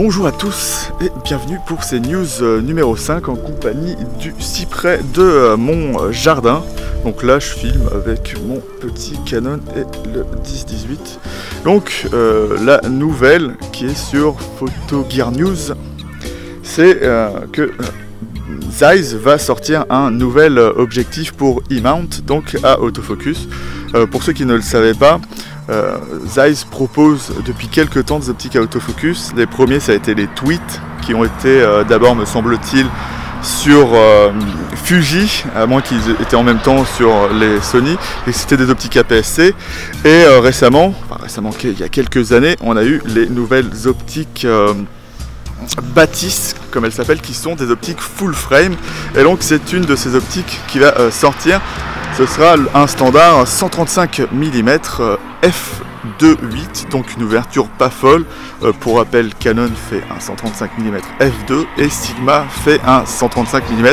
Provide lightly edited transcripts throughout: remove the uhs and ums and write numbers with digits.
Bonjour à tous et bienvenue pour ces news numéro 5 en compagnie du cyprès de mon jardin. Donc là je filme avec mon petit Canon et le 10-18. Donc la nouvelle qui est sur Photo Gear News, c'est que Zeiss va sortir un nouvel objectif pour E-mount, donc à autofocus. Pour ceux qui ne le savaient pas, Zeiss propose depuis quelques temps des optiques à autofocus. Les premiers ça a été les Tweet qui ont été d'abord me semble-t-il sur Fuji, à moins qu'ils étaient en même temps sur les Sony, et c'était des optiques APS-C. Et récemment, il y a quelques années, on a eu les nouvelles optiques Batis, comme elles s'appellent, qui sont des optiques full frame. Et donc c'est une de ces optiques qui va sortir. Ce sera un standard 135 mm f2.8, donc une ouverture pas folle. Pour rappel, Canon fait un 135 mm f2 et Sigma fait un 135 mm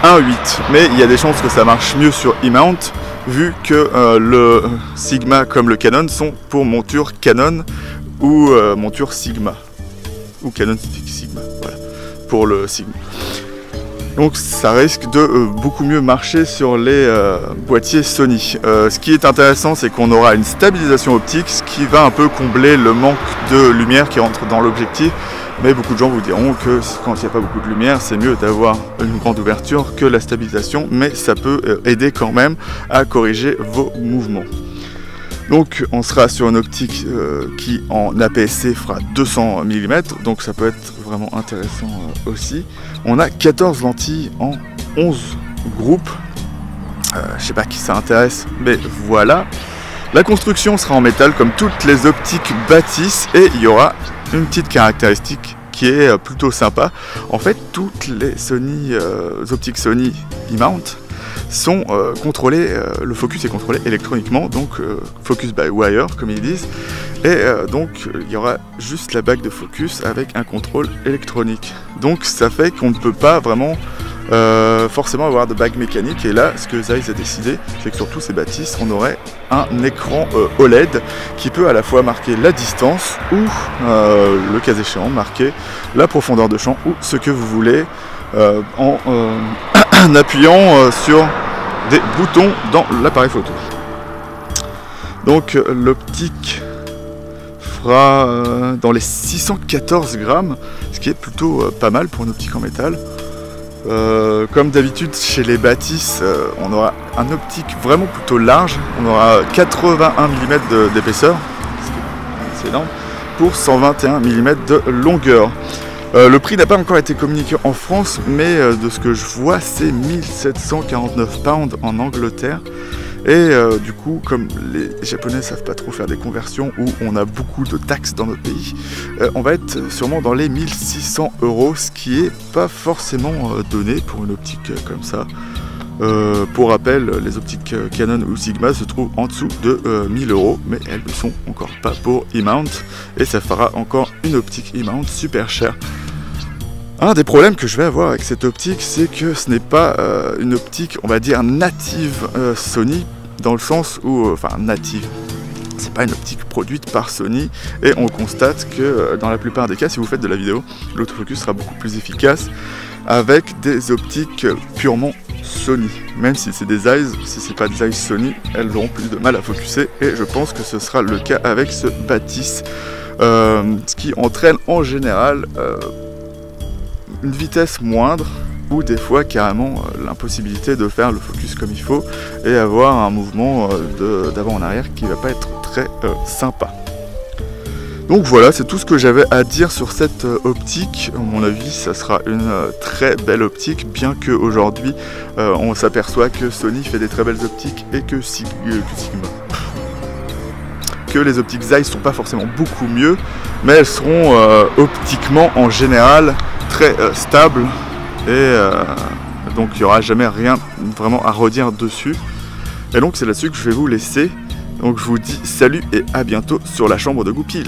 1.8. Mais il y a des chances que ça marche mieux sur E-mount, vu que le Sigma comme le Canon sont pour monture Canon ou monture Sigma. Ou Canon Sigma, voilà, pour le Sigma. Donc ça risque de beaucoup mieux marcher sur les boîtiers Sony. Ce qui est intéressant, c'est qu'on aura une stabilisation optique, ce qui va un peu combler le manque de lumière qui rentre dans l'objectif. Mais beaucoup de gens vous diront que quand il n'y a pas beaucoup de lumière, c'est mieux d'avoir une grande ouverture que la stabilisation, mais ça peut aider quand même à corriger vos mouvements. Donc on sera sur une optique qui en APS-C fera 200 mm, donc ça peut être vraiment intéressant aussi. On a 14 lentilles en 11 groupes, je sais pas qui ça intéresse, mais voilà. La construction sera en métal comme toutes les optiques Batis, et il y aura une petite caractéristique qui est plutôt sympa. En fait, toutes les optiques Sony E-mount sont contrôlés, le focus est contrôlé électroniquement, donc focus by wire comme ils disent, et donc il y aura juste la bague de focus avec un contrôle électronique. Donc ça fait qu'on ne peut pas vraiment forcément avoir de bague mécanique, et là ce que Zeiss a décidé, c'est que sur tous ces Batis on aurait un écran OLED qui peut à la fois marquer la distance ou le cas échéant marquer la profondeur de champ ou ce que vous voulez en appuyant sur des boutons dans l'appareil photo. Donc l'optique fera dans les 614 grammes, ce qui est plutôt pas mal pour une optique en métal. Comme d'habitude chez les Batis, on aura un optique vraiment plutôt large, on aura 81 mm d'épaisseur, c'est énorme, pour 121 mm de longueur. Le prix n'a pas encore été communiqué en France, mais de ce que je vois, c'est 1749 pounds en Angleterre. Et du coup, comme les Japonais ne savent pas trop faire des conversions, où on a beaucoup de taxes dans notre pays, on va être sûrement dans les 1600 €, ce qui n'est pas forcément donné pour une optique comme ça. Pour rappel, les optiques Canon ou Sigma se trouvent en dessous de 1000 €, mais elles ne sont encore pas pour E-mount, et ça fera encore une optique E-mount super chère. Un des problèmes que je vais avoir avec cette optique, c'est que ce n'est pas une optique, on va dire, native Sony, dans le sens où, enfin native, c'est pas une optique produite par Sony, et on constate que dans la plupart des cas, si vous faites de la vidéo, l'autofocus sera beaucoup plus efficace avec des optiques purement Sony. Même si c'est des Zeiss, si c'est pas des Zeiss Sony, elles auront plus de mal à focuser, et je pense que ce sera le cas avec ce Batis, ce qui entraîne en général une vitesse moindre, ou des fois carrément l'impossibilité de faire le focus comme il faut et avoir un mouvement d'avant en arrière qui va pas être très sympa. Donc voilà, c'est tout ce que j'avais à dire sur cette optique. À mon avis, ça sera une très belle optique, bien qu'aujourd'hui on s'aperçoit que Sony fait des très belles optiques et que les optiques Zeiss sont pas forcément beaucoup mieux, mais elles seront optiquement en général très stables, et donc il n'y aura jamais rien vraiment à redire dessus. Et donc c'est là-dessus que je vais vous laisser. Donc je vous dis salut et à bientôt sur la chambre de Goupil.